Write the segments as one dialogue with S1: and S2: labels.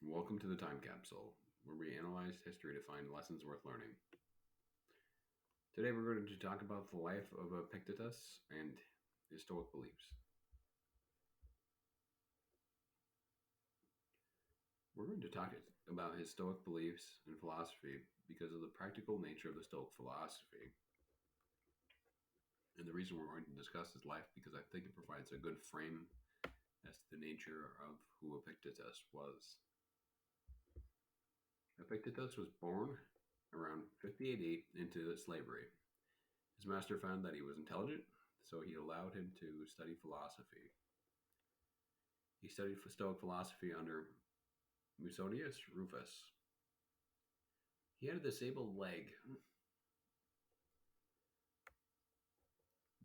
S1: Welcome to the Time Capsule, where we analyze history to find lessons worth learning. Today we're going to talk about the life of Epictetus and his Stoic beliefs. We're going to talk about his Stoic beliefs and philosophy because of the practical nature of the Stoic philosophy. And the reason we're going to discuss his life because I think it provides a good frame as to the nature of who Epictetus was. Epictetus was born around 50 AD into slavery. His master found that he was intelligent, so he allowed him to study philosophy. He studied Stoic philosophy under Musonius Rufus. He had a disabled leg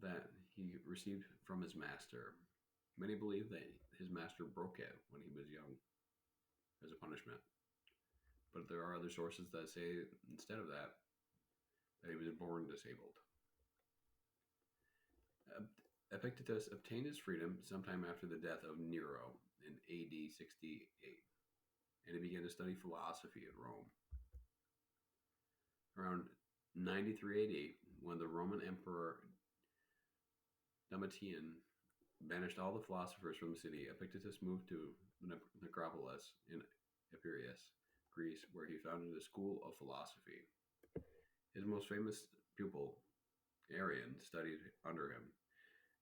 S1: that he received from his master. Many believe that his master broke it when he was young as a punishment. But there are other sources that say instead of that he was born disabled. Epictetus obtained his freedom sometime after the death of Nero in AD 68, and he began to study philosophy at Rome. Around 93 AD, when the Roman Emperor Domitian banished all the philosophers from the city, Epictetus moved to the necropolis in Epirus, Greece, where he founded a school of philosophy. His most famous pupil, Arian, studied under him.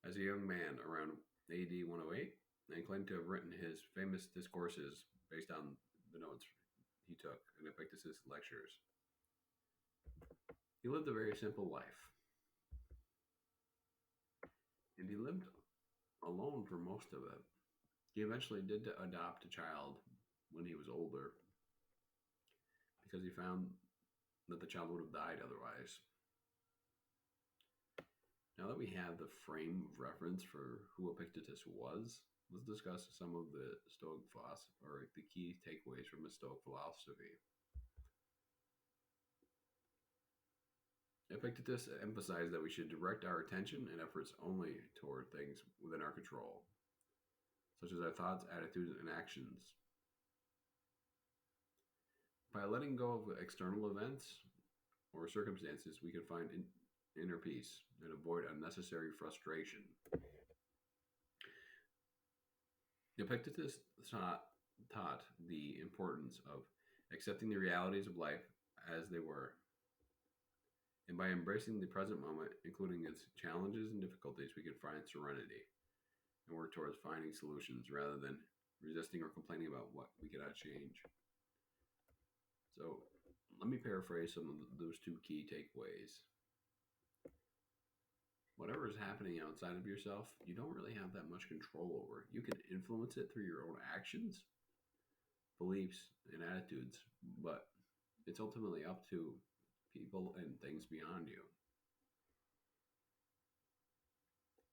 S1: As a young man around AD 108, and claimed to have written his famous discourses based on the notes he took in Epictetus' lectures. He lived a very simple life, and he lived alone for most of it. He eventually did adopt a child when he was older because he found that the child would have died otherwise. Now that we have the frame of reference for who Epictetus was, let's discuss some of the Stoic philosophy, or the key takeaways from the Stoic philosophy. Epictetus emphasized that we should direct our attention and efforts only toward things within our control, such as our thoughts, attitudes, and actions. By letting go of external events or circumstances, we can find inner peace and avoid unnecessary frustration. Epictetus taught the importance of accepting the realities of life as they were, and by embracing the present moment, including its challenges and difficulties, we can find serenity and work towards finding solutions rather than resisting or complaining about what we cannot change. So let me paraphrase some of those two key takeaways. Whatever is happening outside of yourself, you don't really have that much control over. You can influence it through your own actions, beliefs, and attitudes, but it's ultimately up to people and things beyond you.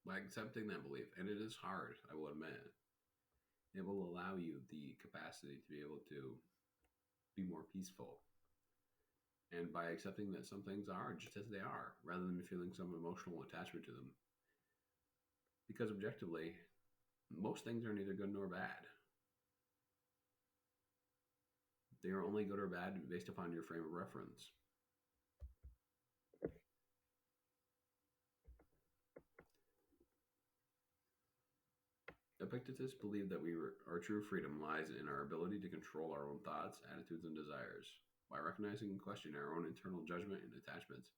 S1: By accepting that belief, and it is hard, I will admit, it will allow you the capacity to be able to be more peaceful. And by accepting that some things are just as they are, rather than feeling some emotional attachment to them. Because objectively, most things are neither good nor bad. They are only good or bad based upon your frame of reference. Epictetus believed that our true freedom lies in our ability to control our own thoughts, attitudes, and desires. By recognizing and questioning our own internal judgment and attachments,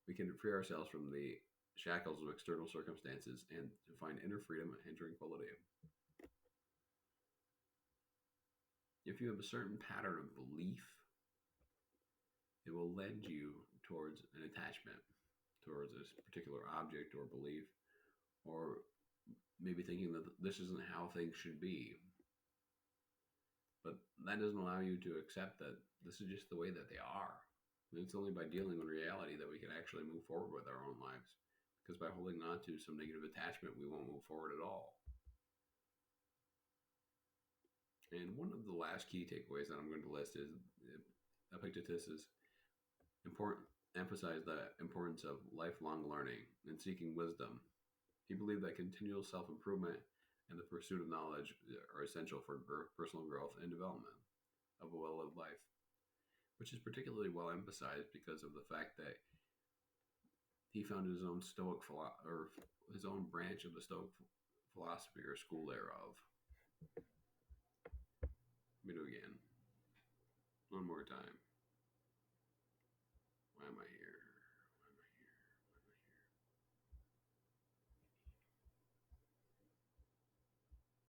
S1: we can free ourselves from the shackles of external circumstances and to find inner freedom and tranquility. If you have a certain pattern of belief, it will lead you towards an attachment towards this particular object or belief, or maybe thinking that this isn't how things should be. But that doesn't allow you to accept that this is just the way that they are. And it's only by dealing with reality that we can actually move forward with our own lives. Because by holding on to some negative attachment, we won't move forward at all. And one of the last key takeaways that I'm going to list is Epictetus is emphasized the importance of lifelong learning and seeking wisdom. He believed that continual self-improvement and the pursuit of knowledge are essential for personal growth and development of a well-lived life, which is particularly well emphasized because of the fact that he founded his own or his own branch of the Stoic philosophy or school thereof. Let me do it again. One more time.